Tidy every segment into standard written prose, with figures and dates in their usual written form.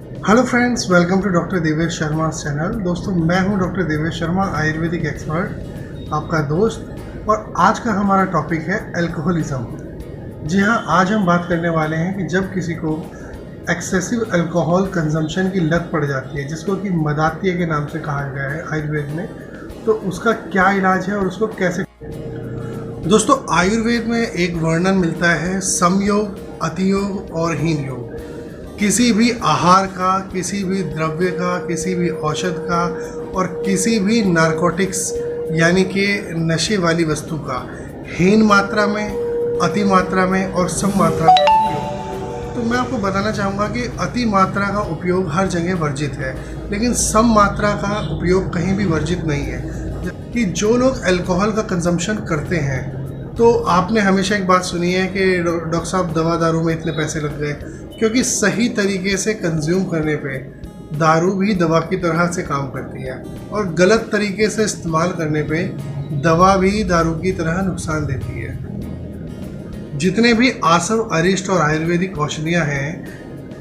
Hello friends, welcome to doctor Devesh Sharma channel. दोस्तों, मैं हूं डॉक्टर देवेश शर्मा, आयुर्वेदिक एक्सपर्ट, आपका दोस्त। और आज का हमारा टॉपिक है अल्कोहलिज्म। जी हां, आज हम बात करने वाले हैं कि जब किसी को एक्सेसिव अल्कोहल कंजम्पशन की लत पड़ जाती है, जिसको कि मदात्य के नाम से कहा गया है आयुर्वेद में, तो उसका क्या इलाज है और उसको कैसे। दोस्तों, आयुर्वेद में एक वर्णन मिलता है समयोग, अतियोग और हीन योग। किसी भी आहार का, किसी भी द्रव्य का, किसी भी औषध का और किसी भी नारकोटिक्स यानी कि नशे वाली वस्तु का हीन मात्रा में, अति मात्रा में और सम मात्रा में उपयोग। तो मैं आपको बताना चाहूँगा कि अति मात्रा का उपयोग हर जगह वर्जित है, लेकिन सम मात्रा का उपयोग कहीं भी वर्जित नहीं है। कि जो लोग अल्कोहल का कंजम्पशन करते हैं, तो आपने हमेशा एक बात सुनी है कि डॉक्टर साहब दवा दारू में इतने पैसे लग गए, क्योंकि सही तरीके से कंज्यूम करने पे दारू भी दवा की तरह से काम करती है और गलत तरीके से इस्तेमाल करने पे दवा भी दारू की तरह नुकसान देती है। जितने भी आसव, अरिष्ट और आयुर्वेदिक औषधियाँ हैं,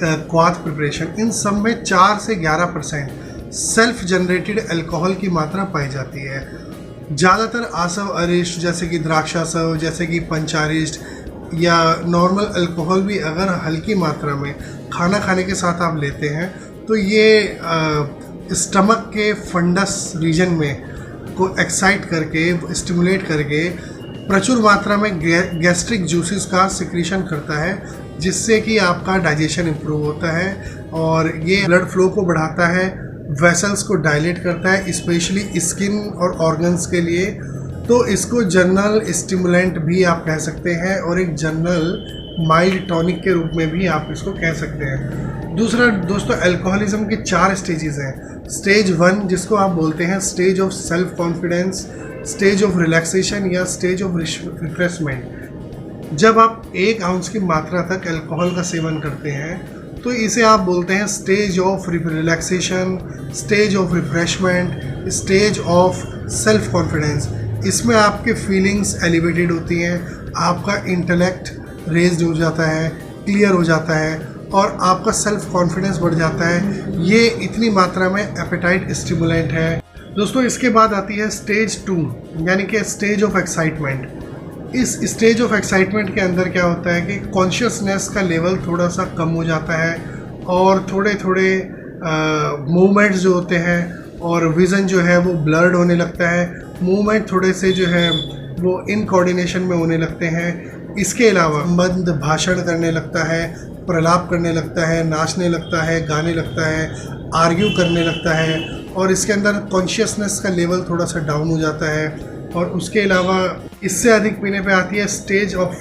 क्वाथ प्रिपरेशन, इन सब में 4 से 11% सेल्फ जनरेटेड अल्कोहल की मात्रा पाई जाती है। ज़्यादातर आसव, अरिष्ट जैसे कि द्राक्षासव, जैसे कि पंचारिष्ट या नॉर्मल अल्कोहल भी अगर हल्की मात्रा में खाना खाने के साथ आप लेते हैं, तो ये स्टमक के फंडस रीजन में को एक्साइट करके, स्टिमुलेट करके प्रचुर मात्रा में गैस्ट्रिक जूसेस का सिक्रीशन करता है, जिससे कि आपका डाइजेशन इम्प्रूव होता है और ये ब्लड फ्लो को बढ़ाता है, वेसल्स को डायलेट करता है, स्पेशली स्किन और ऑर्गन्स के लिए। तो इसको जनरल स्टिमुलेंट भी आप कह सकते हैं और एक जनरल माइल्ड टॉनिक के रूप में भी आप इसको कह सकते हैं। दूसरा दोस्तों, अल्कोहलिज्म के 4 स्टेजेस हैं। स्टेज 1 जिसको आप बोलते हैं stage of self confidence, stage of relaxation या स्टेज ऑफ रिफ्रेशमेंट। जब आप 1 आउंस की मात्रा तक अल्कोहल का सेवन करते हैं, तो इसे आप बोलते हैं stage of relaxation, stage of refreshment, stage of self confidence. इसमें आपके फीलिंग्स एलिवेटेड होती हैं, आपका इंटेलेक्ट रेज्ड हो जाता है, क्लियर हो जाता है और आपका सेल्फ कॉन्फिडेंस बढ़ जाता है। ये इतनी मात्रा में एपेटाइट स्टिमुलेंट है। दोस्तों, इसके बाद आती है स्टेज 2 यानी कि स्टेज ऑफ एक्साइटमेंट। इस स्टेज ऑफ एक्साइटमेंट के अंदर क्या होता है कि कॉन्शियसनेस का लेवल थोड़ा सा कम हो जाता है और थोड़े थोड़े मूवमेंट्स जो होते हैं और विज़न जो है वो ब्लर्ड होने लगता है। मूवमेंट थोड़े से जो है वो इनकोऑर्डिनेशन में होने लगते हैं। इसके अलावा मंद भाषण करने लगता है, प्रलाप करने लगता है, नाचने लगता है, गाने लगता है, आर्ग्यू करने लगता है और इसके अंदर कॉन्शियसनेस का लेवल थोड़ा सा डाउन हो जाता है। और उसके अलावा इससे अधिक पीने पे आती है स्टेज ऑफ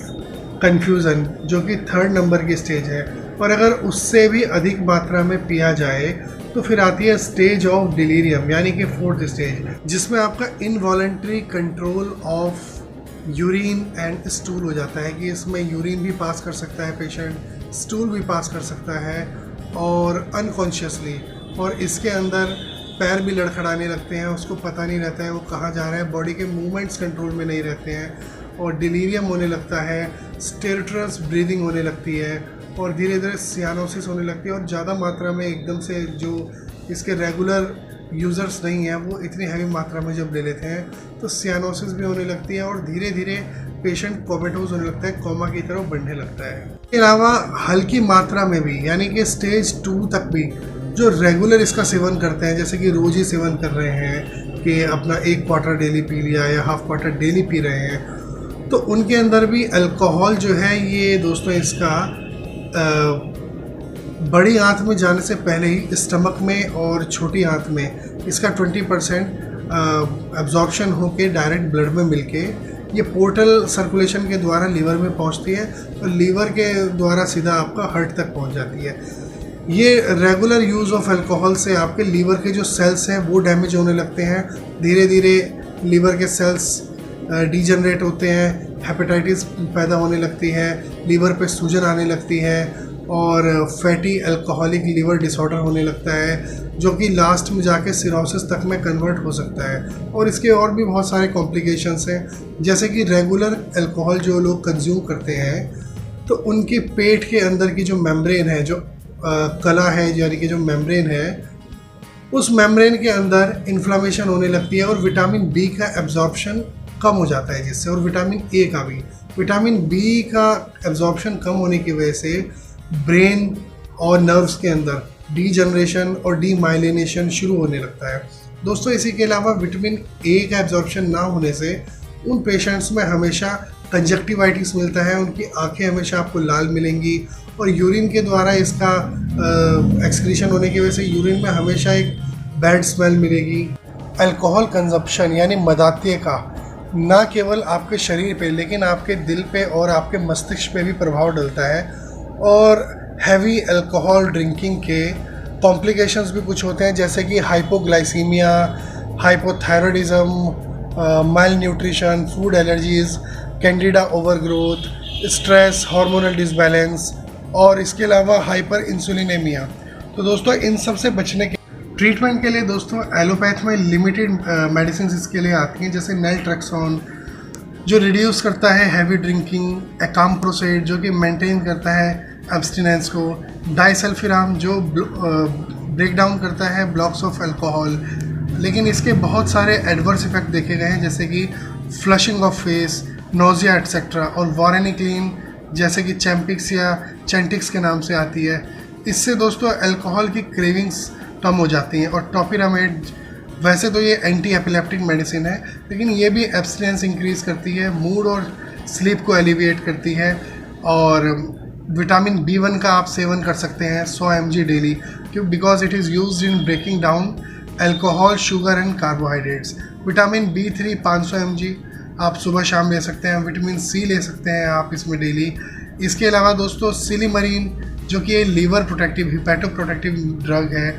कन्फ्यूज़न, जो कि 3rd नंबर की स्टेज है। और अगर उससे भी अधिक मात्रा में पिया जाए तो फिर आती है स्टेज ऑफ डिलीरियम यानी कि 4th स्टेज, जिसमें आपका involuntary control of urine and stool हो जाता है कि इसमें यूरिन भी पास कर सकता है पेशेंट, स्टूल भी पास कर सकता है और अनकॉन्शियसली। और इसके अंदर पैर भी लड़खड़ाने लगते हैं, उसको पता नहीं रहता है वो कहाँ जा रहा है, बॉडी के मूवमेंट्स कंट्रोल में नहीं रहते हैं और डिलीरियम होने लगता है, स्टेरटरस ब्रीदिंग होने लगती है और धीरे धीरे सियानोसिस होने लगती है। और ज़्यादा मात्रा में एकदम से जो इसके रेगुलर यूज़र्स नहीं हैं वो इतनी हैवी मात्रा में जब ले लेते हैं तो सियानोसिस भी होने लगती है और धीरे धीरे पेशेंट कोमेटोज होने लगता है, कोमा की तरफ बढ़ने लगता है। इसके अलावा हल्की मात्रा में भी यानी कि स्टेज 2 तक भी जो रेगुलर इसका सेवन करते हैं, जैसे कि रोज़ ही सेवन कर रहे हैं कि अपना 1 क्वार्टर डेली पी लिया या हाफ क्वार्टर डेली पी रहे हैं, तो उनके अंदर भी अल्कोहल जो है ये दोस्तों इसका बड़ी आंत में जाने से पहले ही स्टमक में और छोटी आंत में इसका 20% एब्जॉर्प्शन होके डायरेक्ट ब्लड में मिलके ये पोर्टल सर्कुलेशन के द्वारा लीवर में पहुंचती है और लीवर के द्वारा सीधा आपका हार्ट तक पहुंच जाती है। ये रेगुलर यूज़ ऑफ अल्कोहल से आपके लीवर के जो सेल्स हैं वो डैमेज होने लगते हैं, धीरे धीरे लीवर के सेल्स डीजनरेट होते हैं, हेपेटाइटिस पैदा होने लगती है, लीवर पे सूजन आने लगती है और फैटी अल्कोहलिक लीवर डिसऑर्डर होने लगता है, जो कि लास्ट में जाके सिरोसिस तक में कन्वर्ट हो सकता है। और इसके और भी बहुत सारे कॉम्प्लिकेशंस हैं, जैसे कि रेगुलर अल्कोहल जो लोग कंज्यूम करते हैं तो उनके पेट के अंदर की जो मेम्ब्रेन है, जो कला है यानी कि जो मेम्ब्रेन है, उस मेम्ब्रेन के अंदर इन्फ्लामेशन होने लगती है और विटामिन बी का एब्जॉर्प्शन कम हो जाता है जिससे, और विटामिन ए का भी। विटामिन बी का एब्जॉर्प्शन कम होने की वजह से ब्रेन और नर्व्स के अंदर डीजनरेशन और डीमाइलिनेशन शुरू होने लगता है दोस्तों। इसी के अलावा विटामिन ए का एब्जॉर्प्शन ना होने से उन पेशेंट्स में हमेशा कंजक्टिवाइटिस मिलता है, उनकी आंखें हमेशा आपको लाल मिलेंगी, और यूरिन के द्वारा इसका एक्सक्रीशन होने की वजह से यूरिन में हमेशा एक बैड स्मेल मिलेगी। अल्कोहल कंजप्शन यानी मदात्य का ना केवल आपके शरीर पे लेकिन आपके दिल पे और आपके मस्तिष्क पे भी प्रभाव डालता है, और हैवी अल्कोहल ड्रिंकिंग के कॉम्प्लिकेशंस भी कुछ होते हैं, जैसे कि hypoglycaemia, hypothyroidism, mile nutrition, food allergies, Candida overgrowth, stress, hormonal disbalance, और इसके अलावा हाइपर इंसुलिनेमिया। तो दोस्तों इन सब से बचने के ट्रीटमेंट के लिए दोस्तों एलोपैथ में लिमिटेड मेडिसिन इसके लिए आती हैं, जैसे नेल्ट्रेक्सोन जो रिड्यूस करता है हैवी ड्रिंकिंग, एकाम्प्रोसेट जो कि मेंटेन करता है एब्सटिनेंस को, डाइसल्फिराम जो ब्रेक डाउन करता है ब्लॉक्स ऑफ अल्कोहल। लेकिन इसके बहुत सारे एडवर्स इफेक्ट देखे गए हैं, जैसे कि flushing of face, nausea etcetera, और वारेनिक्लीन जैसे कि चैम्पिक्स या चेंटिक्स के नाम से आती है। इससे दोस्तों अल्कोहल की क्रेविंग्स कम हो जाती हैं। और टॉपिरामेड वैसे तो ये एंटी एपिलेप्टिक मेडिसिन है, लेकिन ये भी एब्सटिनेंस इंक्रीज़ करती है, मूड और स्लीप को एलिविएट करती है। और विटामिन B1 का आप सेवन कर सकते हैं 100 mg डेली, क्यों? Because it is used in breaking down alcohol, sugar and carbohydrates. Vitamin B3 500 mg आप सुबह शाम ले सकते हैं। विटामिन C ले सकते हैं आप इसमें डेली। इसके अलावा दोस्तों सिलीमरीन जो कि liver protective, hepato protective drug है,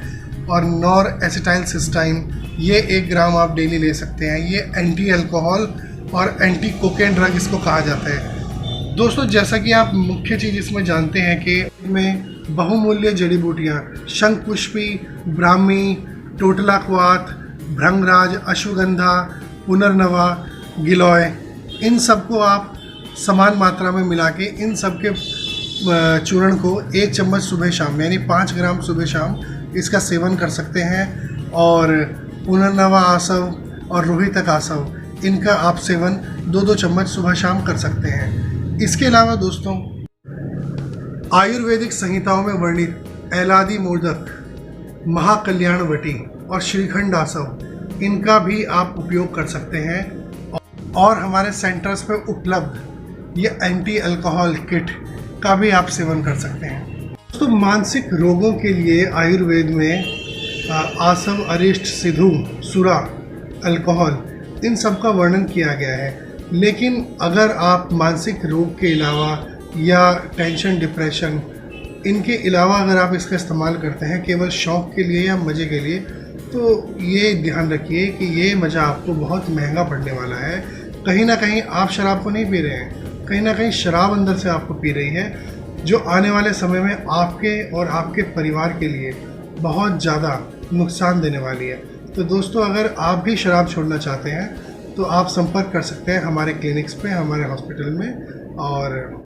और नॉर एसिटाइल सिस्टाइन ये 1 ग्राम आप डेली ले सकते हैं। ये एंटी अल्कोहल और एंटी कोकेन ड्रग इसको कहा जाता है दोस्तों। जैसा कि आप मुख्य चीज़ इसमें जानते हैं कि इसमें बहुमूल्य जड़ी बूटियाँ शंखपुष्पी, ब्राह्मी, टोटलाक्वाथ, भृंगराज, अश्वगंधा, पुनर्नवा, गिलोय, इन सबको आप समान मात्रा में मिला के इन सब के चूर्ण को 1 चम्मच सुबह शाम यानी 5 ग्राम सुबह शाम इसका सेवन कर सकते हैं। और पुनर्नवा आसव और रोहितक आसव इनका आप सेवन 2-2 चम्मच सुबह शाम कर सकते हैं। इसके अलावा दोस्तों आयुर्वेदिक संहिताओं में वर्णित ऐलादी मोदक, महाकल्याणवटी और श्रीखंड आसव इनका भी आप उपयोग कर सकते हैं। और हमारे सेंटर्स पे उपलब्ध ये एंटी अल्कोहल किट का भी आप सेवन कर सकते हैं। तो मानसिक रोगों के लिए आयुर्वेद में आसव, अरिष्ट, सिधु, सुरा, अल्कोहल इन सब का वर्णन किया गया है। लेकिन अगर आप मानसिक रोग के अलावा या टेंशन, डिप्रेशन इनके अलावा अगर आप इसका इस्तेमाल करते हैं केवल शौक़ के लिए या मज़े के लिए, तो ये ध्यान रखिए कि ये मज़ा आपको बहुत महंगा पड़ने वाला है। कहीं ना कहीं आप शराब को नहीं पी रहे हैं, कहीं ना कहीं शराब अंदर से आपको पी रही है, जो आने वाले समय में आपके और आपके परिवार के लिए बहुत ज़्यादा नुकसान देने वाली है। तो दोस्तों अगर आप भी शराब छोड़ना चाहते हैं तो आप संपर्क कर सकते हैं हमारे क्लिनिक्स पे, हमारे हॉस्पिटल में। और